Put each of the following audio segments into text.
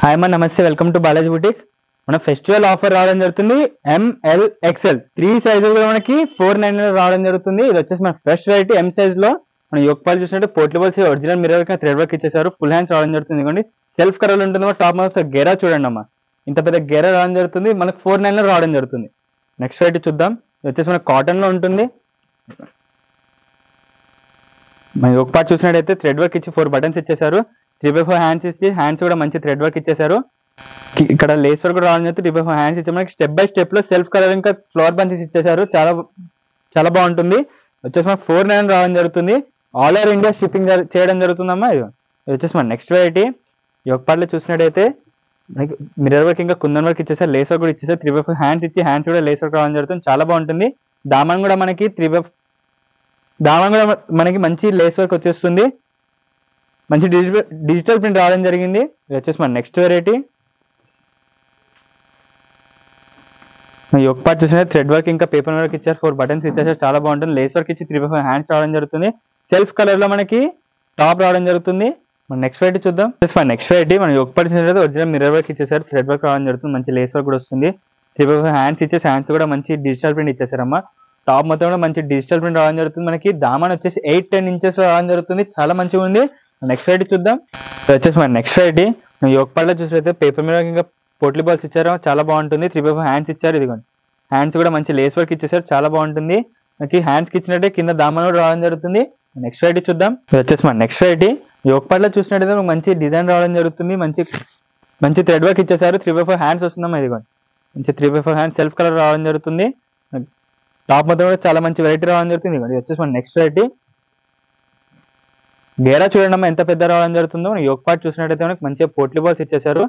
Hi అమ్మ, నమస్తే. Welcome to Balaji boutique. మన ఫెస్టివల్ ఆఫర్ రావడం జరుగుతుంది. ఎంఎల్ ఎక్స్ఎల్ 3 సైజెస్ లో మనకి 499 రావడం జరుగుతుంది. ఇది వచ్చేసి మన ఫ్రెష్ వెరైటీ ఎం సైజ్ లో మనం యోగపాలు చూసినట్టు పోర్టబుల్స్ ఒరిజినల్ మిర్రర్ థ్రెడ్ వర్క్ ఇచ్చేసారు. ఫుల్ హ్యాండ్స్ రావడం జరుగుతుంది. ఇదిగోండి సెల్ఫ్ కలర్ ఉంటుంది. టాప్ మొత్తం గెరా చూడండి అమ్మా, ఇంత పెద్ద గెరా రావడం జరుగుతుంది. మనకు 499 రావడం జరుగుతుంది. నెక్స్ట్ వెరైటీ చూద్దాం. ఇది వచ్చేసి మనకి కాటన్ లో ఉంటుంది. మన యోగపాటు చూసినట్టయితే థ్రెడ్ వర్క్ ఇచ్చి 4 బటన్స్ ఇచ్చేసారు. 3x4 హ్యాండ్స్ ఇచ్చి హ్యాండ్స్ కూడా మంచి థ్రెడ్ వర్క్ ఇచ్చేసారు. ఇక్కడ లేస్ వర్క్ కూడా రావడం జరుగుతుంది. 3x4 హ్యాండ్స్ ఇచ్చి మనకి స్టెప్ బై స్టెప్ లో సెల్ఫ్ కలర్ ఇంకా ఫ్లవర్ బంచెస్ ఇచ్చేసారు. చాలా బాగుంటుంది. వచ్చేసి మనకి 499 రావడం జరుగుతుంది. ఆల్ ఓవర్ ఇండియా షిప్పింగ్ చేయడం జరుగుతుందమ్మా. ఇది వచ్చేసి మన నెక్స్ట్ వెరైటీ. యోగపాట్లో చూసినట్టయితే మనకి మిర్రర్ వర్క్ ఇంకా కుందన్ వర్క్ ఇచ్చేసారు. లేస్ వర్క్ కూడా ఇచ్చేసారు. 3x4 హ్యాండ్స్ ఇచ్చి హ్యాండ్స్ కూడా లేస్ వర్క్ రావడం జరుగుతుంది. చాలా బాగుంటుంది. దామన్ కూడా మనకి మంచి లేస్ వర్క్ వచ్చేస్తుంది. మంచి డిజిటల్ ప్రింట్ రావడం జరిగింది. ఇది వచ్చేసి మన నెక్స్ట్ వెరైటీ. యోగ పార్ట్ చూసిన థ్రెడ్ వర్క్ ఇంకా పేపర్ వర్క్ ఇచ్చారు. 4 బటన్స్ ఇచ్చేసారు. చాలా బాగుంటుంది. లేస్ వర్క్ ఇచ్చి 3x4 హ్యాండ్స్ రావడం జరుగుతుంది. సెల్ఫ్ కలర్ లో మనకి టాప్ రావడం జరుగుతుంది. మన నెక్స్ట్ వెరైటీ చూద్దాం. నెక్స్ట్ వెరైటీ మన యోగ పార్ట్ చూసినట్టు ఒరిజినల్ మిర్రర్ వర్క్ ఇచ్చేసారు. థ్రెడ్ వర్క్ రావడం జరుగుతుంది. మంచి లేస్ వర్క్ కూడా వస్తుంది. 3x4 హ్యాండ్స్ ఇచ్చేసి హ్యాండ్స్ కూడా మంచి డిజిటల్ ప్రింట్ ఇచ్చేసారమ్మా. టాప్ మొత్తం కూడా మంచి డిజిటల్ ప్రింట్ రావడం జరుగుతుంది. మనకి దామన్ వచ్చేసి 8-10 ఇంచెస్ రావడం జరుగుతుంది. చాలా మంచిగా ఉంది. నెక్స్ట్ వెరైటీ చూద్దాం. వచ్చేసి మన నెక్స్ట్ వెరైటీ యోగ పార్ట్లో చూసినట్లయితే పేపర్ మీద ఇంకా పోట్లీ బాల్స్ ఇచ్చారు. చాలా బాగుంటుంది. 3x4 హ్యాండ్స్ ఇచ్చారు. ఇదిగోండి హ్యాండ్స్ కూడా మంచి లేస్ వర్క్ ఇచ్చేసారు. చాలా బాగుంటుంది. మనకి హ్యాండ్స్కి ఇచ్చినట్టే కింద దామన్ కూడా రావడం జరుగుతుంది. నెక్స్ట్ వెరైటీ చూద్దాం. వచ్చేసి మన నెక్స్ట్ వెరైటీ. యోగ పార్ట్లో చూసినట్టయితే మంచి డిజైన్ రావడం జరుగుతుంది. మంచి థ్రెడ్ వర్క్ ఇచ్చేసారు. 3x4 హ్యాండ్స్ వస్తుందమ్మా. ఇదిగోండి మంచి 3x4 హ్యాండ్స్ సెల్ఫ్ కలర్ రావడం జరుగుతుంది. టాప్ మొత్తం కూడా చాలా మంచి వెరైటీ రావడం జరుగుతుంది. ఇది వచ్చేసి మన నెక్స్ట్ వెరైటీ. గేరా చూడండి అమ్మా ఎంత పెద్ద రావడం జరుగుతుందో. యోగ పార్ట్ చూసినట్టయితే మనకి మంచిగా పోట్లీ బాల్స్ ఇచ్చేసారు.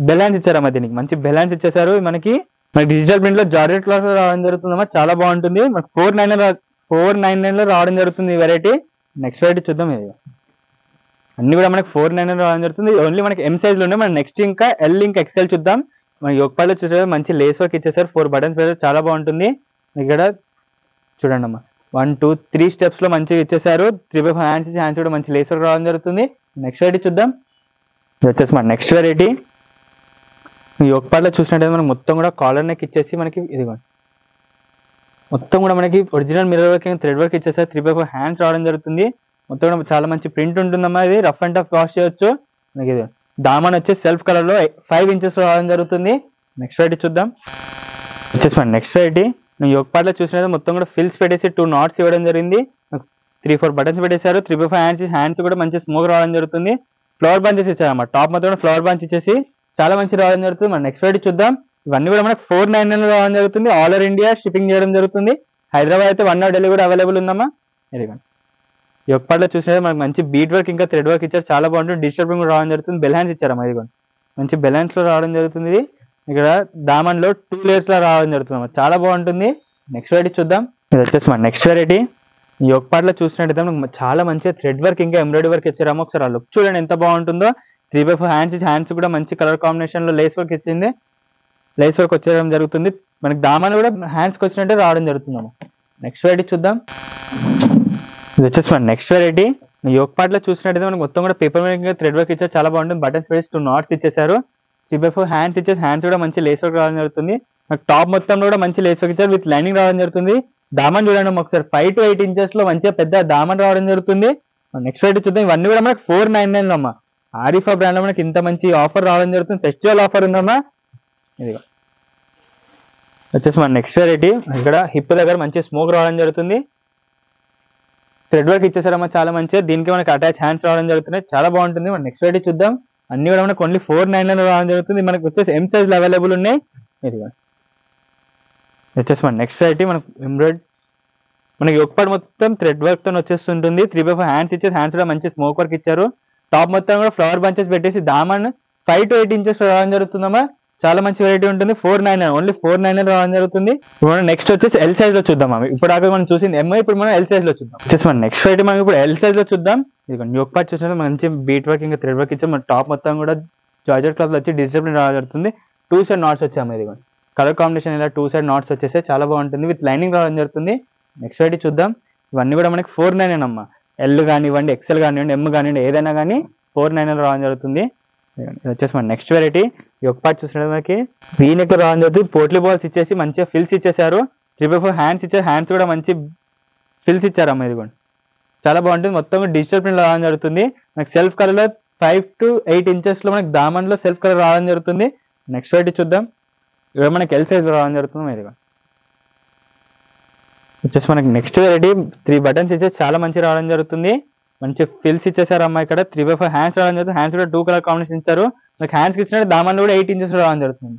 బెలాన్స్ ఇచ్చారమ్మా. దీనికి మంచి బెలాన్స్ ఇచ్చేసారు. మనకి డిజిటల్ ప్రింట్ లో జార్జెట్ క్లాత్ రావడం జరుగుతుందమ్మా. చాలా బాగుంటుంది. మనకి 499 లో రావడం జరుగుతుంది ఈ వెరైటీ. నెక్స్ట్ వెరైటీ చూద్దాం. ఇది అన్ని కూడా మనకి 499 రావడం జరుగుతుంది. ఓన్లీ మనకి ఎం సైజ్ లోనే. మన నెక్స్ట్ ఇంకా ఎల్ ఇంకా ఎక్స్ఎల్ చూద్దాం. మన యోగ పార్ట్లో చూసే మంచి లేస్ వర్క్ ఇచ్చేసారు. 4 బటన్స్ పెట్టారు. చాలా బాగుంటుంది. ఇక్కడ చూడండి అమ్మా 1 2 3 స్టెప్స్ లో మంచిగా ఇచ్చేసారు. 3x4 హ్యాండ్స్ కూడా మంచి లేస్ వర్క్ రావడం జరుగుతుంది. నెక్స్ట్ వెరైటీ చూద్దాం. ఇది వచ్చేసి మన నెక్స్ట్ వెరైటీ. యోగ పార్ట్లో చూసినట్టయితే మనకి మొత్తం కూడా కాలర్ నెక్ ఇచ్చేసి మనకి ఇదిగోండి మొత్తం కూడా మనకి original mirror work thread work ఇచ్చేసారు. 3x4 హ్యాండ్స్ రావడం జరుగుతుంది. మొత్తం కూడా చాలా మంచి ప్రింట్ ఉంటుందమ్మా. ఇది రఫ్ అండ్ టఫ్ వాష్ చేయొచ్చు. మనకి ఇది దామన్ వచ్చేసి సెల్ఫ్ కలర్ లో 5 ఇంచెస్ రావడం జరుగుతుంది. నెక్స్ట్ వెరైటీ చూద్దాం. వచ్చేసి మన నెక్స్ట్ వెరైటీ. యోగ పార్ట్లో చూసినట్టు మొత్తం కూడా ఫిల్స్ పెట్టేసి 2 నాట్స్ ఇవ్వడం జరిగింది. 3-4 బటన్స్ పెట్టేశారు. 3x4 హ్యాండ్స్ కూడా మంచి స్మోక్ రావడం జరుగుతుంది. Flower bunches ఇచ్చారన్నమాట. టాప్ మొత్తం కూడా ఫ్లవర్ బంచ్ ఇచ్చేసి చాలా మంచి రావడం జరుగుతుంది. మన నెక్స్ట్ వెరైటీ చూద్దాం. ఇవన్నీ కూడా మనకి 499 రావడం జరుగుతుంది. ఆల్ ఓవర్ ఇండియా షిప్పింగ్ చేయడం జరుగుతుంది. హైదరాబాద్ అయితే 1 అవర్ డెలివరీ కూడా అవైలబుల్ ఉందమ్మా. ఇదిగోండి యోగ పార్ట్లో చూసినట్టు మనకి మంచి బీట్ వర్క్ ఇంకా థ్రెడ్ వర్క్ ఇచ్చారు. చాలా బాగుంటుంది. డిజిటల్ ప్రింట్ కూడా రావడం జరుగుతుంది. బెల్ హ్యాండ్స్ ఇచ్చారమ్మా. ఇదిగోండి మంచి బెల్ హ్యాండ్స్ లో రావడం జరుగుతుంది. ఇది ఇక్కడ దామన్ లో 2 లేయర్స్ లో రావడం జరుగుతుంది. చాలా బాగుంటుంది. నెక్స్ట్ వెరైటీ చూద్దాం. ఇది వచ్చేసి మన నెక్స్ట్ వెరైటీ. యోగ పార్ట్లో చూసినట్టయితే మనకు చాలా మంచిగా థ్రెడ్ వర్క్ ఇంకా ఎంబ్రాయిడరీ వర్క్ ఇచ్చారమ్మా. ఒకసారి ఆ లుక్ చూడండి ఎంత బాగుంటుందో. 3x4 హ్యాండ్స్ కూడా మంచి కలర్ కాంబినేషన్ లో లేస్ వర్క్ ఇచ్చింది. లేస్ వర్క్ వచ్చేయడం జరుగుతుంది. మనకి దామన్ కూడా హ్యాండ్స్కి వచ్చినట్టే రావడం జరుగుతుందమ్మా. నెక్స్ట్ వెరైటీ చూద్దాం. ఇది వచ్చేసి మన నెక్స్ట్ వెరైటీ. యోగ పార్ట్లో చూసినట్టయితే మనకి మొత్తం కూడా పేపర్ మీద థ్రెడ్ వర్క్ ఇచ్చారు. చాలా బాగుంటుంది. బటన్స్ పెట్టి 2 నాట్స్ ఇచ్చేసారు. 3x4 హ్యాండ్స్ ఇచ్చేసి హ్యాండ్స్ కూడా మంచి లేస్ వర్క్ రావడం జరుగుతుంది. మనకి టాప్ మొత్తంలో కూడా మంచి లేస్ వర్క్ ఇచ్చారు. విత్ లైనింగ్ రావడం జరుగుతుంది. దామన్ చూడండి ఒకసారి 5 to 8 ఇంచెస్ లో మంచిగా పెద్ద దామన్ రావడం జరుగుతుంది. నెక్స్ట్ వెరైటీ చూద్దాం. ఇవన్నీ కూడా మనకి 499 అమ్మా. ఆరిఫా బ్రాండ్ లో మనకి ఇంత మంచి ఆఫర్ రావడం జరుగుతుంది. ఫెస్టివల్ ఆఫర్ ఉందమ్మా. ఇదిగో వచ్చేసి మన నెక్స్ట్ వెరైటీ. ఇక్కడ హిప్ దగ్గర మంచి స్మోక్ రావడం జరుగుతుంది. థ్రెడ్ వర్క్ ఇచ్చేసారమ్మా. చాలా మంచిగా దీనికి మనకి అటాచ్ హ్యాండ్స్ రావడం జరుగుతున్నాయి. చాలా బాగుంటుంది. మన నెక్స్ట్ వెరైటీ చూద్దాం. అన్ని కూడా మనకి ఓన్లీ 499 రావడం జరుగుతుంది. మనకి వచ్చేసి ఎం సైజ్ లో అవైలబుల్ ఉన్నాయి. ఇదిగో వచ్చేసి మన నెక్స్ట్ వెరైటీ. మనకి యోగ పార్ట్ మొత్తం థ్రెడ్ వర్క్ తో వచ్చేస్తుంటుంది. 3x4 హ్యాండ్స్ ఇచ్చేసి హ్యాండ్స్ కూడా మంచి స్మోక్ వర్క్ ఇచ్చారు. టాప్ మొత్తం కూడా ఫ్లవర్ బంచెస్ పెట్టేసి దామన్ 5 to 8 ఇంచెస్ రావడం జరుగుతుందమ్మా. చాలా మంచి వెరైటీ ఉంటుంది. 499 ఓన్లీ 499 రావడం జరుగుతుంది. ఇప్పుడు నెక్స్ట్ వచ్చేసి ఎల్ సైజ్ లో చూద్దాం. ఇప్పుడు దాకా మనం చూసింది ఎంఐ, ఇప్పుడు మనం ఎల్ సైజ్ లో చూద్దాం. వచ్చేసి మన నెక్స్ట్ వెరైటీ మనం ఇప్పుడు ఎల్ సైజ్ లో చూద్దాం. ఇది యోగ పార్ట్ చూసినట్టు మంచి బీట్ వర్క్ ఇంకా థ్రెడ్ వర్క్ ఇచ్చాం. మన టాప్ మొత్తం కూడా జార్జెట్ క్లాత్ వచ్చి డిజిటల్ ప్రింట్ రావడం జరుగుతుంది. 2 సైడ్ నాట్స్ వచ్చాము. ఇది కలర్ కాంబినేషన్ ఇలా 2 సైడ్ నాట్స్ వచ్చేసి చాలా బాగుంటుంది. విత్ లైనింగ్ రావడం జరుగుతుంది. నెక్స్ట్ వెరైటీ చూద్దాం. ఇవన్నీ కూడా మనకి 499 అమ్మా. ఎల్ కానివ్వండి, ఎక్సెల్ కానివ్వండి, ఎమ్ కానివ్వండి, ఏదైనా కానీ 499 రావడం జరుగుతుంది. ఇది వచ్చేసి మన నెక్స్ట్ వెరైటీ. ఈ ఒక పార్ట్ చూసినట్టు మనకి వీ నెక్ రావడం జరుగుతుంది. పోట్లీ బాల్స్ ఇచ్చేసి మంచిగా ఫిల్స్ ఇచ్చేసారు. 3/4 హ్యాండ్స్ ఇచ్చారు. హ్యాండ్స్ కూడా మంచి ఫిల్స్ ఇచ్చారమ్మా. ఇదిగోండి చాలా బాగుంటుంది. మొత్తం డిజిటల్ ప్రింట్ రావడం జరుగుతుంది. మనకి సెల్ఫ్ కలర్ లో 5 to 8 inches లో మనకి దామన్ లో సెల్ఫ్ కలర్ రావడం జరుగుతుంది. నెక్స్ట్ వెరైటీ చూద్దాం. ఇక్కడ మనకి ఎల్ సైజ్ రావడం జరుగుతుంది. ఇదిగో వచ్చేసి మనకి నెక్స్ట్ వెరైటీ 3 buttons ఇచ్చేసి చాలా మంచి రావడం జరుగుతుంది. మంచి ఫిల్స్ ఇచ్చేసారు అమ్మా. ఇక్కడ 3/4 హ్యాండ్స్ రావడం జరుగుతుంది. హ్యాండ్స్ కూడా 2 color కాంబినేషన్ ఇచ్చారు. మనకి హ్యాండ్స్ ఇచ్చినట్టు దామన్లో కూడా 8 inches రావడం జరుగుతుంది.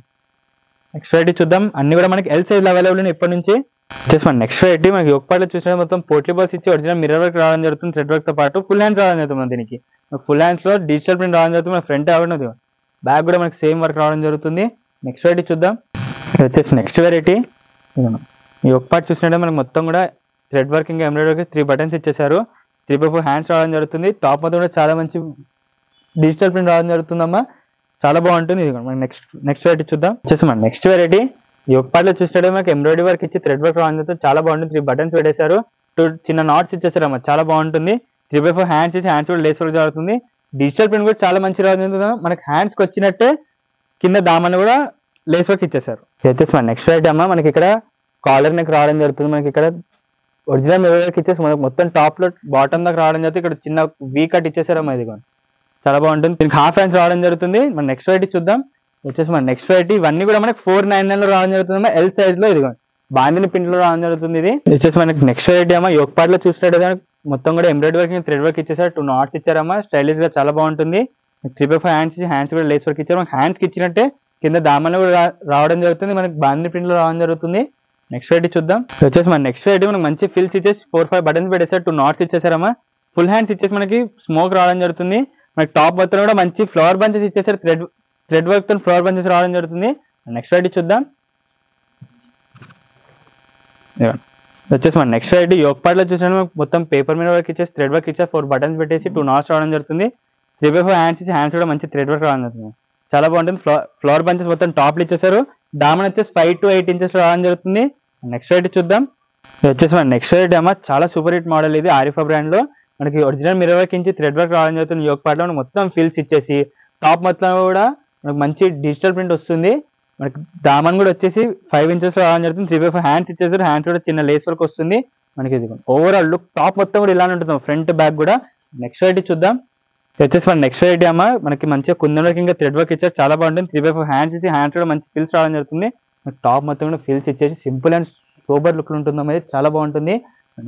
నెక్స్ట్ వెరైటీ చూద్దాం. అన్ని కూడా మనకి ఎల్ సైజ్ అవైలబుల్ ఉన్నాయి ఇప్పటి నుంచి. వచ్చేసి మన నెక్స్ట్ వెరైటీ మనకి ఒక పార్ట్ చూసినట్టు మొత్తం పోట్లీ బాల్స్ ఇచ్చి ఒరిజినల్ మిర్రర్ వర్క్ రావడం జరుగుతుంది. థ్రెడ్ వర్క్ తో పాటు ఫుల్ హ్యాండ్స్ రావడం జరుగుతుంది. దీనికి ఫుల్ హ్యాండ్స్ లో డిజిటల్ ప్రింట్ రావడం జరుగుతుంది. మన ఫ్రంట్ అవడం బ్యాక్ కూడా మనకి సేమ్ వర్క్ రావడం జరుగుతుంది. నెక్స్ట్ వెరైటీ చూద్దాం. వచ్చేసి నెక్స్ట్ వెరైటీ ఈ ఒక పార్ట్ చూసినట్టే మనకి మొత్తం కూడా థ్రెడ్ వర్క్ ఇంకా ఎంబ్రాయిడరీ వర్క్ 3 buttons ఇచ్చేసారు. 3/4 హ్యాండ్స్ రావడం జరుగుతుంది. టాప్ మొత్తం కూడా చాలా మంచి డిజిటల్ ప్రింట్ రావడం జరుగుతుందమ్మా. చాలా బాగుంటుంది. ఇది మనకి నెక్స్ట్ వెరైటీ చూద్దాం. వచ్చేసి మన నెక్స్ట్ వెరైటీ ఈ ఒక పార్ట్ లో చూసినట్టే మనకి ఎంబ్రాయిడరీ వర్క్ ఇచ్చి థ్రెడ్ వర్క్ రావడం జరుగుతుంది. చాలా బాగుంటుంది. 3 buttons పెట్టేశారు. 2 చిన్న నాట్స్ ఇచ్చేసారమ్మా. చాలా బాగుంటుంది. 3/4 హ్యాండ్స్ ఇచ్చి హ్యాండ్స్ కూడా లేస్ వర్క్ జరుగుతుంది. డిజిటల్ ప్రింట్ కూడా చాలా మంచి రావడం జరుగుతుంది. మనకి హ్యాండ్స్ కి వచ్చినట్టే కింద దామన్ కూడా లేస్ వర్క్ ఇచ్చేసారు. ఇది వచ్చేసి మన నెక్స్ట్ వెరైటీ అమ్మా. మనకి ఇక్కడ కాలర్ నెక్ రావడం జరుగుతుంది. మనకి ఇక్కడ ఒరిజినల్ మిర్రర్ వర్క్ ఇచ్చేసి మనకి మొత్తం టాప్ లో బాటమ్ దాకా రావడం జరుగుతుంది. ఇక్కడ చిన్న వీ కట్ ఇచ్చేసారమ్మా. ఇది చాలా బాగుంటుంది. దీనికి హాఫ్ హ్యాండ్స్ రావడం జరుగుతుంది. మన నెక్స్ట్ వెరైటీ చూద్దాం. వచ్చేసి మన నెక్స్ట్ వెరైటీ ఇవన్నీ కూడా మనకి 499 లో రావడం జరుగుతుంది. ఎల్ సైజ్ లో ఇదిగో బాందిని ప్రింట్ లో రావడం జరుగుతుంది. ఇది వచ్చేసి మనకి నెక్స్ట్ వెరైటీ అమ్మా. యోక్ పార్ట్ లో చూసినట్టు మొత్తం కూడా ఎంబ్రాయిడరీ వర్క్ థ్రెడ్ వర్క్ ఇచ్చేసారు. 2 knots ఇచ్చారమ్మా. స్టైలిష్ గా చాలా బాగుంటుంది. 3/4 హ్యాండ్స్ ఇచ్చి హ్యాండ్స్ కూడా లేస్ వర్క్ ఇచ్చారు. మనకి హ్యాండ్స్ కి ఇచ్చినట్టే కింద దామన్లో కూడా రావడం జరుగుతుంది. మనకి బాందిని ప్రింట్ లో రావడం జరుగుతుంది. నెక్స్ట్ వెరైటీ చూద్దాం. వచ్చేసి మన నెక్స్ట్ వెరైటీ మనకి మంచి ఫిల్స్ ఇచ్చేసి 4-5 buttons పెట్టేసారు. 2 knots ఇచ్చేసారమ్మా. ఫుల్ హ్యాండ్స్ ఇచ్చేసి మనకి స్మోక్ రావడం జరుగుతుంది. మనకి టాప్ మొత్తం కూడా మంచి ఫ్లవర్ బంచెస్ ఇచ్చేసారు. థ్రెడ్ వర్క్ తో ఫ్లవర్ బంచెస్ రావడం జరుగుతుంది. నెక్స్ట్ వెరైటీ చూద్దాం. వచ్చేసి మన నెక్స్ట్ వెరైటీ యోక్ పార్ట్ లో చూసాను మొత్తం పేపర్ మీద వర్క్ ఇచ్చేసి థ్రెడ్ వర్క్ ఇచ్చేసి 4 buttons పెట్టేసి 2 knots రావడం జరుగుతుంది. 3/4 హ్యాండ్స్ ఇచ్చి హ్యాండ్స్ కూడా మంచి థ్రెడ్ వర్క్ రావడం జరుగుతుంది. చాలా బాగుంటుంది. ఫ్లవర్ బంచెస్ మొత్తం టాప్లు ఇచ్చేసారు. దామన్ వచ్చేసి 5 to 8 inches రావడం జరుగుతుంది. నెక్స్ట్ వెరైటీ చూద్దాం. ఇది వచ్చేసి మన నెక్స్ట్ వెరైటీ అమ్మా. చాలా సూపర్ హిట్ మోడల్ ఇది. ఆరిఫా బ్రాండ్ లో మనకి ఒరిజినల్ మిర్రర్ వర్క్ ఇచ్చి థ్రెడ్ వర్క్ రావడం జరుగుతుంది. యోక్ పార్ట్ లో మొత్తం ఫిల్స్ ఇచ్చేసి టాప్ మొత్తం కూడా మనకి మంచి డిజిటల్ ప్రింట్ వస్తుంది. మనకి దామన్ కూడా వచ్చేసి 5 inches రావడం జరుగుతుంది. 3/4 హ్యాండ్స్ ఇచ్చేసారు. హ్యాండ్స్ కూడా చిన్న లేస్ వర్క్ వస్తుంది. మనకి ఇది ఓవరాల్ లుక్ టాప్ మొత్తం కూడా ఇలానే ఉంటుంది. ఫ్రంట్ బ్యాక్ కూడా. నెక్స్ట్ వెరైటీ చూద్దాం. వచ్చేసి మన నెక్స్ట్ వెరైటీ అమ్మా. మనకి మంచిగా కుందన్ వర్క్ ఇంకా థ్రెడ్ వర్క్ ఇచ్చారు. చాలా బాగుంటుంది. 3/4 హ్యాండ్స్ ఇచ్చి హ్యాండ్స్ కూడా మంచి ఫిల్స్ రావడం జరుగుతుంది. టాప్ మొత్తం కూడా ఫిల్స్ ఇచ్చేసి సింపుల్ అండ్ సూపర్ లుక్ ఉంటుంది అనేది చాలా బాగుంటుంది.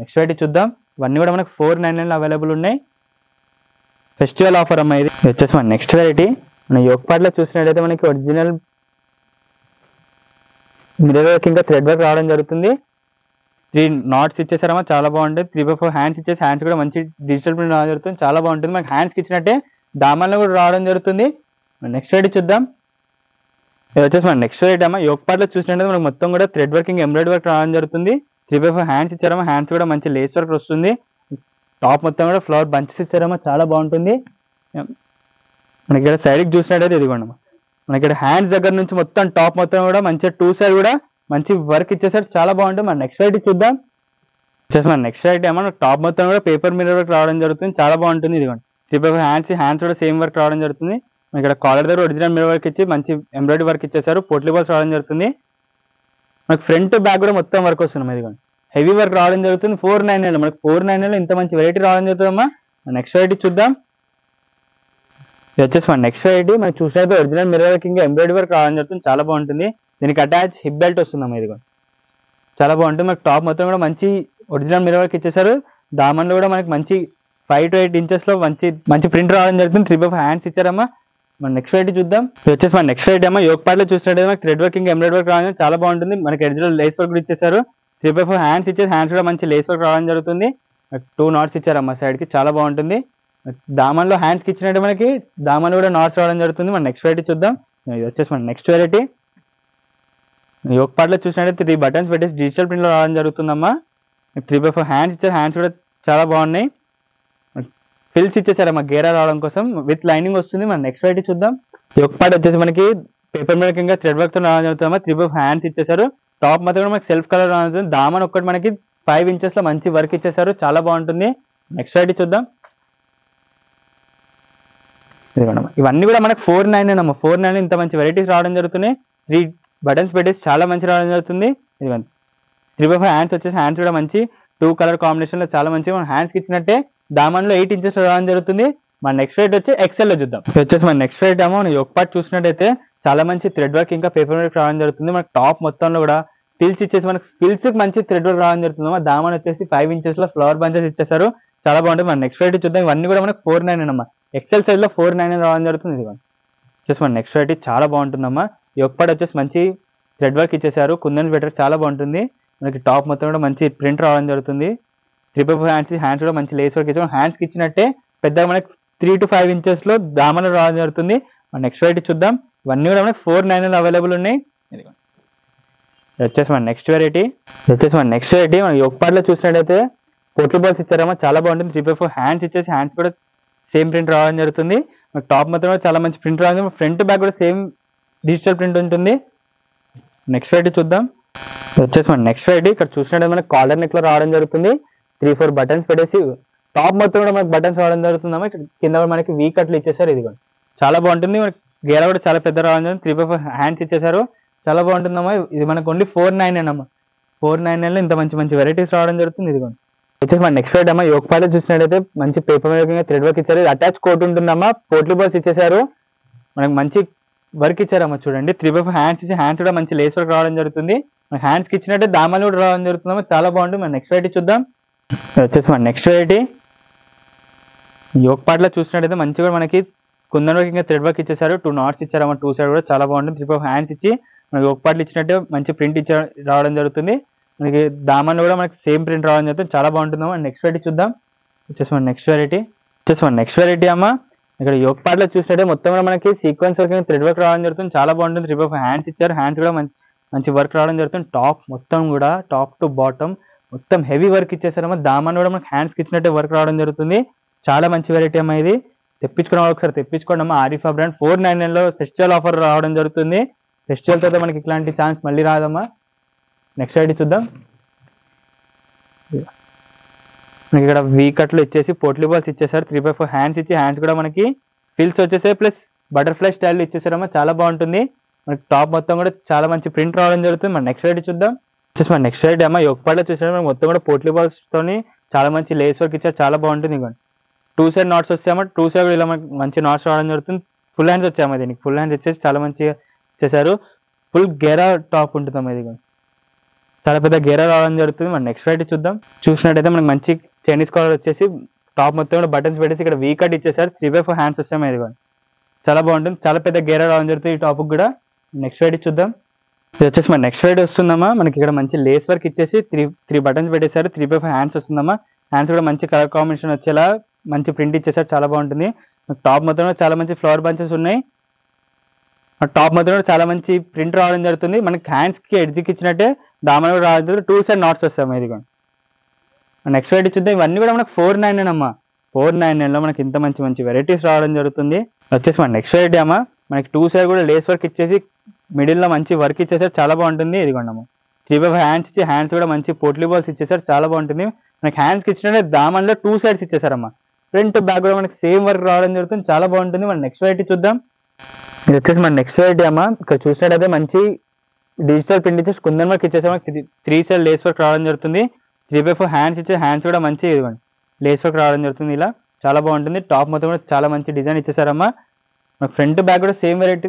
నెక్స్ట్ వెరైటీ చూద్దాం. ఇవన్నీ కూడా మనకి 499 అవైలబుల్ ఉన్నాయి. ఫెస్టివల్ ఆఫర్ అమ్మా. ఇది వచ్చేసి మన నెక్స్ట్ వెరైటీ మన యోక్ పార్ట్ లో చూసినట్టయితే మనకి ఒరిజినల్ మిర్రర్ వర్క్ ఇంకా థ్రెడ్ వర్క్ రావడం జరుగుతుంది. 3 knots ఇచ్చేసారమ్మా. చాలా బాగుంటుంది. 3/4 హ్యాండ్స్ ఇచ్చేసి హ్యాండ్స్ కూడా మంచి డిజిటల్ ప్రింట్ రావడం జరుగుతుంది. చాలా బాగుంటుంది. మనకి హ్యాండ్స్ కి ఇచ్చినట్టే దామన్లో కూడా రావడం జరుగుతుంది. నెక్స్ట్ వెరైటీ చూద్దాం. ఇది వచ్చేసి మన నెక్స్ట్ వెరైటీ అమ్మా. యోక్ పార్ట్ లో చూసినట్టయితే మనకి మొత్తం కూడా థ్రెడ్ వర్క్ ఇంకా ఎంబ్రాయిడరీ వర్క్ రావడం జరుగుతుంది. 3/4 హ్యాండ్స్ ఇచ్చారమ్మా. హ్యాండ్స్ కూడా మంచి లేస్ వర్క్ వస్తుంది. టాప్ మొత్తం కూడా ఫ్లవర్ బంచెస్ ఇచ్చారమ్మా. చాలా బాగుంటుంది. మనకి ఇక్కడ సైడ్ కి చూసినట్టయితే ఇదిగోండి మనకి ఇక్కడ హ్యాండ్స్ దగ్గర నుంచి మొత్తం టాప్ మొత్తం కూడా మంచిగా 2 side కూడా మంచి వర్క్ ఇచ్చేసారు. చాలా బాగుంటుంది. మన నెక్స్ట్ వెరైటీ చూద్దాం. వచ్చేసి మన నెక్స్ట్ వెరైటీ అమ్మా. టాప్ మొత్తం కూడా పేపర్ మిర్రర్ వర్క్ రావడం జరుగుతుంది. చాలా బాగుంటుంది. ఇదిగోండి 3/4 హ్యాండ్స్ కూడా సేమ్ వర్క్ రావడం జరుగుతుంది. ఇక్కడ కాలర్ దగ్గర ఒరిజినల్ మిర్రర్ వర్క్ ఇచ్చి మంచి ఎంబ్రాయిడరీ వర్క్ ఇచ్చేసారు. పోట్లీ బాల్స్ రావడం జరుగుతుంది. మనకి ఫ్రంట్ బ్యాక్ కూడా మొత్తం వర్క్ వస్తుంది. ఇదిగోండి హెవీ వర్క్ రావడం జరుగుతుంది. 499 మనకి 499 ఇంత మంచి వెరైటీ రావడం జరుగుతుందమ్మా. నెక్స్ట్ వెరైటీ చూద్దాం. ఇది వచ్చేసి మన నెక్స్ట్ వెరైటీ మనకి చూసినట్టు ఒరిజినల్ మిర్రర్ వర్క్ ఇంకా ఎంబ్రాయిడరీ వర్క్ రావడం జరుగుతుంది. చాలా బాగుంటుంది. దీనికి అటాచ్ హిప్ బెల్ట్ వస్తుందమ్మా. ఇది చాలా బాగుంటుంది. మనకి టాప్ మొత్తం కూడా మంచి ఒరిజినల్ మిర్రర్ వర్క్ ఇచ్చేసారు. దామన్లో కూడా మనకి మంచి 5 to 8 inches లో మంచి ప్రింట్ రావడం జరుగుతుంది. 3/4 హ్యాండ్స్ ఇచ్చారమ్మా. మన నెక్స్ట్ వెరైటీ చూద్దాం. ఇది వచ్చేసి మన నెక్స్ట్ వెరైటీ అమ్మా. యోక్ పార్ట్ లో చూసినట్టు మనకి థ్రెడ్ వర్క్ ఇంకా ఎంబ్రాయిడరీ వర్క్ రావడం చాలా బాగుంటుంది. మనకి ఎడ్జ్లో లేస్ వర్క్ కూడా ఇచ్చేసారు. 3/4 హ్యాండ్స్ ఇచ్చేసి హ్యాండ్స్ కూడా మంచి లేస్ వర్క్ రావడం జరుగుతుంది. 2 knots ఇచ్చారమ్మా సైడ్ కి. చాలా బాగుంటుంది. దామన్లో హ్యాండ్స్ కి ఇచ్చినట్టు మనకి దామన్ కూడా నాట్స్ రావడం జరుగుతుంది. మన నెక్స్ట్ వెరైటీ చూద్దాం. ఇది వచ్చేసి మన నెక్స్ట్ వెరైటీ యోక్ పార్ట్ లో చూసినట్టయితే 3 buttons పెట్టేసి డిజిటల్ ప్రింట్ లో రావడం జరుగుతుందమ్మా. 3/4 హ్యాండ్స్ ఇచ్చారు. హ్యాండ్స్ కూడా చాలా బాగున్నాయి. ఫిల్స్ ఇచ్చేసారమ్మా గేరా రావడం కోసం. విత్ లైనింగ్ వస్తుంది. మన నెక్స్ట్ వెరైటీ చూద్దాం. యోక్ పార్ట్ వచ్చేసి మనకి పేపర్ మీద ఇంకా థ్రెడ్ వర్క్ తో రావడం జరుగుతుందమ్మా. 3/4 హ్యాండ్స్ ఇచ్చేసారు. టాప్ మొత్తం కూడా మనకి సెల్ఫ్ కలర్ రావడం జరుగుతుంది. దామన్ ఒక్కటి మనకి 5 inches లో మంచి వర్క్ ఇచ్చేసారు. చాలా బాగుంటుంది. నెక్స్ట్ వెరైటీ చూద్దాం. ఇవన్నీ కూడా మనకు 499 అమ్మ. 499 ఇంత మంచి వెరైటీస్ రావడం జరుగుతున్నాయి. 3 బటన్స్ పెట్టేసి చాలా మంచి రావడం జరుగుతుంది. ఇదిగోండి 3/5 హ్యాండ్స్ వచ్చేసి హ్యాండ్స్ కూడా మంచి 2 కలర్ కాంబినేషన్ లో చాలా మంచిగా మన హ్యాండ్స్ కి ఇచ్చినట్టే దామన్లో 8 ఇంచెస్ రావడం జరుగుతుంది. మన నెక్స్ట్ రేట్ వచ్చి ఎక్సెల్ లో చూద్దాం. ఇది వచ్చేసి మన నెక్స్ట్ రేట్ ఏమో యోగ పార్ట్ చూసినట్టయితే చాలా మంచి థ్రెడ్ వర్క్ ఇంకా పేపర్ వర్క్ రావడం జరుగుతుంది. మనకి టాప్ మొత్తంలో కూడా ఫిల్స్ ఇచ్చేసి మనకి ఫిల్స్ కి మంచి థ్రెడ్ వర్క్ రావడం జరుగుతుంది. దామన్ వచ్చేసి 5 ఇంచెస్ లో ఫ్లవర్ బంచెస్ ఇచ్చేసారు, చాలా బాగుంటుంది. మన నెక్స్ట్ రేట్ చూద్దాం. ఇవన్నీ కూడా మనకి 499 అమ్మా. ఎక్సెల్ సైజ్ లో 499 రావడం జరుగుతుంది. ఇది వచ్చేసి మన నెక్స్ట్ రేట్ చాలా బాగుంటుందమ్మా. యోగ పార్ట్ వచ్చేసి మంచి థ్రెడ్ వర్క్ ఇచ్చేసారు, కుందన్ బెటర్ చాలా బాగుంటుంది. మనకి టాప్ మొత్తం కూడా మంచి ప్రింట్ రావడం జరుగుతుంది. 3/5 హ్యాండ్స్ కూడా మంచి లేస్ వర్క్ ఇచ్చారు. హ్యాండ్స్ కి ఇచ్చినట్టే పెద్దగా మనకి 3 to 5 ఇంచెస్ లో దామన్ రావడం జరుగుతుంది. మన నెక్స్ట్ వెరైటీ చూద్దాం. ఇవన్నీ కూడా మనకి 499 అవైలబుల్ ఉన్నాయి. వచ్చేసి మన నెక్స్ట్ వెరైటీ మన యోగ పార్ట్ లో చూసినట్టయితే పోర్టల్ బాల్స్ ఇచ్చారమ్మా, చాలా బాగుంటుంది. 3/4 హ్యాండ్స్ ఇచ్చేసి హ్యాండ్స్ కూడా సేమ్ ప్రింట్ రావడం జరుగుతుంది. మనకి టాప్ మొత్తం కూడా చాలా మంచి ప్రింట్ రావడం, ఫ్రంట్ బ్యాక్ కూడా సేమ్ డిజిటల్ ప్రింట్ ఉంటుంది. నెక్స్ట్ వెరైటీ చూద్దాం. వచ్చేసి మన నెక్స్ట్ వెరైటీ ఇక్కడ చూసినట్టు మనకి కాలర్ నెక్ లో రావడం జరుగుతుంది. 3-4 బటన్స్ పెట్టేసి టాప్ మొత్తం కూడా మనకి బటన్స్ రావడం జరుగుతుందమ్మా. ఇక్కడ కింద మనకి వీ కట్లు ఇచ్చేసారు. ఇది చాలా బాగుంటుంది. మనకి గేర కూడా చాలా పెద్ద రావడం జరుగుతుంది. 3/4 హ్యాండ్స్ ఇచ్చేసారు, చాలా బాగుంటుందమ్మా. ఇది మనకు ఓన్లీ 499 అమ్మా. 499 లో ఇంత మంచి మంచి వెరైటీస్ రావడం జరుగుతుంది. ఇది వచ్చేసి మన నెక్స్ట్ వెరైటీ అమ్మా. యోగ పార్ట్ చూసినట్టయితే మంచి పేపర్ మేకింగ్ థ్రెడ్ వర్క్ ఇచ్చారు. అటాచ్ కోట్ ఉంటుందమ్మా. పోర్టల్ బాల్స్ ఇచ్చేసారు, మనకి మంచి వర్క్ ఇచ్చారమ్మా. చూడండి 3/4 హ్యాండ్స్ ఇచ్చి హ్యాండ్స్ కూడా మంచి లేస్ వర్క్ రావడం జరుగుతుంది. మన హ్యాండ్స్ కి ఇచ్చినట్టే దామాలు కూడా రావడం జరుగుతుందమ్మా, చాలా బాగుంటుంది. మన నెక్స్ట్ వెరైటీ చూద్దాం. వచ్చేసి మన నెక్స్ట్ వెరైటీ యోగ పార్ట్ లో చూసినట్టయితే మంచిగా మనకి కుందన్ వర్క్ ఇంకా థ్రెడ్ వర్క్ ఇచ్చేసారు. 2 knots ఇచ్చారమ్మా. 2 సైడ్ కూడా చాలా బాగుంటుంది. 3/4 హ్యాండ్స్ ఇచ్చి మనకి యోగ పార్ట్లు ఇచ్చినట్టే మంచి ప్రింట్ రావడం జరుగుతుంది. మనకి దామన్లో కూడా మనకి సేమ్ ప్రింట్ రావడం జరుగుతుంది, చాలా బాగుంటుందమ్మా. నెక్స్ట్ వెరైటీ చూద్దాం. వచ్చేసి మన నెక్స్ట్ వెరైటీ అమ్మా. ఇక్కడ యోగ పార్ట్ లో చూసినట్టే మొత్తం కూడా మనకి సీక్వెన్స్ వర్క్ థ్రెడ్ వర్క్ రావడం జరుగుతుంది, చాలా బాగుంటుంది. 3/4 హ్యాండ్స్ ఇచ్చారు, హ్యాండ్స్ కూడా మంచి వర్క్ రావడం జరుగుతుంది. టాప్ మొత్తం కూడా టాప్ టు బాటమ్ మొత్తం హెవీ వర్క్ ఇచ్చేసారమ్మా. దామన్ కూడా మనకి హ్యాండ్స్ కి ఇచ్చినట్టే వర్క్ రావడం జరుగుతుంది, చాలా మంచి వెరైటీ అమ్మా. ఇది తెప్పించుకున్న ఒకసారి తెప్పించుకోండి అమ్మా. ఆరిఫా బ్రాండ్ 499 లో ఫెస్టివల్ ఆఫర్ రావడం జరుగుతుంది. ఫెస్టివల్ తర్వాత మనకి ఇట్లాంటి ఛాన్స్ మళ్ళీ రాదమ్మా. నెక్స్ట్ ఐడి చూద్దాం. మనకి ఇక్కడ వీ కట్లు ఇచ్చేసి పోర్టల్ బాల్స్ ఇచ్చేసారు. 3/4 హ్యాండ్స్ ఇచ్చి హ్యాండ్స్ కూడా మనకి ఫిల్స్ వచ్చేసాయి, ప్లస్ బటర్ఫ్లై స్టైల్ ఇచ్చేసారమ్మా, చాలా బాగుంటుంది. మనకి టాప్ మొత్తం కూడా చాలా మంచి ప్రింట్ రావడం జరుగుతుంది. మన నెక్స్ట్ ఐడి చూద్దాం. వచ్చేసి మన నెక్స్ట్ ఐడి అమ్మా. యోగ పార్ట్ చూసారు మనకి మొత్తం కూడా పోర్టల్ బాల్స్ తోని చాలా మంచి లేస్ వర్క్ ఇచ్చారు, చాలా బాగుంటుంది. ఇవ్వండి 2 side knots వచ్చాయమ్మా. 2 side ఇలా మనకి మంచి నాట్స్ రావడం జరుగుతుంది. ఫుల్ హ్యాండ్స్ వచ్చాయమ్మా. దీనికి ఫుల్ హ్యాండ్స్ ఇచ్చేసి చాలా మంచిగా చేశారు. ఫుల్ గేరా టాప్ ఉంటుందమ్మా. ఇది చాలా పెద్ద గేరా రావడం జరుగుతుంది. మన నెక్స్ట్ వెరైటీ చూద్దాం. చూసినట్టయితే మనకి మంచి చైనీస్ కాలర్ వచ్చేసి టాప్ మొత్తం కూడా బటన్స్ పెట్టేసి ఇక్కడ వీ కట్ ఇచ్చేసారు. 3/4 హ్యాండ్స్ వచ్చాయి. ఇది చాలా బాగుంటుంది, చాలా పెద్ద గేరా రావడం జరుగుతుంది ఈ టాప్ కూడా. నెక్స్ట్ వెరైటీ చూద్దాం. ఇది వచ్చేసి మన నెక్స్ట్ వెరైటీ వస్తుందమ్మా. మనకి ఇక్కడ మంచి లేస్ వర్క్ ఇచ్చేసి 3 బటన్స్ పెట్టేశారు. 3/4 హ్యాండ్స్ వస్తుందమ్మా. హ్యాండ్స్ కూడా మంచి కలర్ కాంబినేషన్ వచ్చేలా మంచి ప్రింట్ ఇచ్చేసారు, చాలా బాగుంటుంది. టాప్ మొత్తం కూడా చాలా మంచి ఫ్లవర్ బంచెస్ ఉన్నాయి. టాప్ మొత్తం కూడా చాలా మంచి ప్రింట్ రావడం జరుగుతుంది. మనకి హ్యాండ్స్ కి ఎడ్జ్కి ఇచ్చినట్టే దామన్ కూడా రావడం జరుగుతుంది. 2 side knots వస్తాయి. ఇది నెక్స్ట్ వెరైటీ చూద్దాం. ఇవన్నీ కూడా మనకి 499 అమ్మా. 499 లో మనకి ఇంత మంచి మంచి వెరైటీస్ రావడం జరుగుతుంది. వచ్చేసి మన నెక్స్ట్ వెరైటీ అమ్మా. మనకి 2 side కూడా లేస్ వర్క్ ఇచ్చేసి మిడిల్ లో మంచి వర్క్ ఇచ్చేసారు, చాలా బాగుంటుంది. ఇదిగోండి అమ్మా. 3/4 హ్యాండ్స్ ఇచ్చి హ్యాండ్స్ కూడా మంచి పోర్టల్ బాల్స్ ఇచ్చేసారు, చాలా బాగుంటుంది. మనకి హ్యాండ్స్ కి ఇచ్చినట్టే దామన్ లో 2 sides ఇచ్చేసారమ్మా. ఫ్రంట్ బ్యాక్ కూడా మనకి సేమ్ వర్క్ రావడం జరుగుతుంది, చాలా బాగుంటుంది. మన నెక్స్ట్ వెరైటీ చూద్దాం. ఇది వచ్చేసి మన నెక్స్ట్ వెరైటీ అమ్మా. ఇక్కడ చూసినట్టయితే మంచి డిజిటల్ ప్రింట్ ఇచ్చేసి కుందన్ వర్క్ ఇచ్చేసాము. 3 side లేస్ వర్క్ రావడం జరుగుతుంది. 3/4 హ్యాండ్స్ ఇచ్చే హ్యాండ్స్ కూడా మంచి ఇవ్వండి లేస్ వర్క్ రావడం జరుగుతుంది, ఇలా చాలా బాగుంటుంది. టాప్ మొత్తం కూడా చాలా మంచి డిజైన్ ఇచ్చేసారమ్మా. మనకి ఫ్రంట్ బ్యాక్ కూడా సేమ్ వెరైటీ,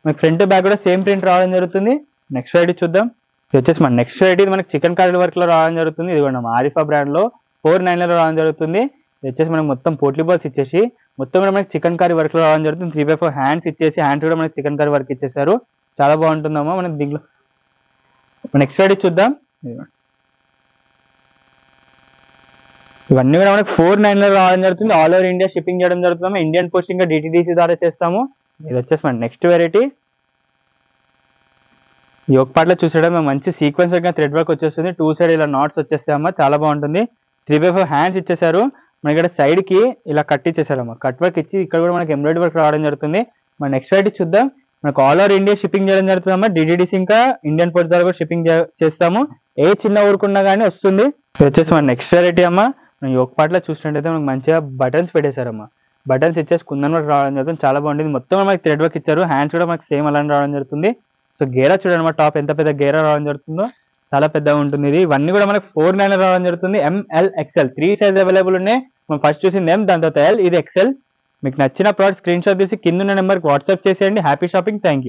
మనకి ఫ్రంట్ బ్యాక్ కూడా సేమ్ ప్రింట్ రావడం జరుగుతుంది. నెక్స్ట్ వెరైటీ చూద్దాం. ఇది వచ్చేసి మన నెక్స్ట్ వెరైటీ మనకి చికెన్ కర్రీ వర్క్ లో రావడం జరుగుతుంది. ఇదిగోండి ఆరిఫా బ్రాండ్ లో 499 లో రావడం జరుగుతుంది. ఇది వచ్చేసి మనకి మొత్తం పోర్టల్ బాల్స్ ఇచ్చేసి మొత్తం కూడా మనకి చికెన్ కర్రీ వర్క్ లో రావడం జరుగుతుంది. 3/4 హ్యాండ్స్ ఇచ్చేసి హ్యాండ్స్ కూడా మనకి చికెన్ కర్రీ వర్క్ ఇచ్చేసారు, చాలా బాగుంటుందమ్మా. మనకి దీంట్లో నెక్స్ట్ వెరైటీ చూద్దాం. ఇవన్నీ కూడా మనకి 499 లో రావడం జరుగుతుంది. ఆల్ ఓవర్ ఇండియా షిప్పింగ్ చేయడం జరుగుతుంది. ఇండియన్ పోస్ట్ ఇంకా DTDC ద్వారా చేస్తాము. ఇది వచ్చేసి మన నెక్స్ట్ వెరైటీ. యోగ పార్ట్ లో చూసేయడం మంచి సీక్వెన్స్ వర్క్ థ్రెడ్ వర్క్ వచ్చేస్తుంది. 2 side ఇలా నాట్స్ వచ్చేస్తాయమ్మా, చాలా బాగుంటుంది. 3/4 హ్యాండ్స్ ఇచ్చేసారు. మనకి ఇక్కడ సైడ్ కి ఇలా కట్ ఇచ్చేసారమ్మా, కట్ వర్క్ ఇచ్చి ఇక్కడ కూడా మనకి ఎంబ్రాయిడరీ వర్క్ రావడం జరుగుతుంది. మన నెక్స్ట్ వెరైటీ చూద్దాం. మనకు ఆల్ ఓవర్ ఇండియా షిప్పింగ్ చేయడం జరుగుతుందమ్మా. DTDC ఇంకా ఇండియన్ పోస్ట్ ద్వారా కూడా షిప్పింగ్ చేస్తాము. ఏ చిన్న ఊరుకున్నా కానీ వస్తుంది. ఇది వచ్చేసి మన నెక్స్ట్ వెరైటీ అమ్మా. యోగ పార్ట్ లో చూసినట్టయితే మనకి మంచిగా బటన్స్ పెట్టేశారమ్మా. బటన్స్ ఇచ్చేసి కుందన్ వర్క్ రావడం జరుగుతుంది, చాలా బాగుంటుంది. మొత్తం మనకి థ్రెడ్ వర్క్ ఇచ్చారు, హ్యాండ్స్ కూడా మనకి సేమ్ అలానే రావడం జరుగుతుంది. సో గేరా చూడండి మన టాప్ ఎంత పెద్ద గేరా రావడం జరుగుతుందో, చాలా పెద్దగా ఉంటుంది ఇది. ఇవన్నీ కూడా మనకి 499 రావడం జరుగుతుంది. ML XL 3 సైజ్ అవైలబుల్ ఉన్నాయి. మనం ఫస్ట్ చూసింది M, దాని తర్వాత L, ఇది XL. మీకు నచ్చిన ప్రోడక్ట్ స్క్రీన్ షాట్ తీసి కింద ఉన్న నెంబర్కి వాట్సాప్ చేసేయండి. Happy shopping, thank you.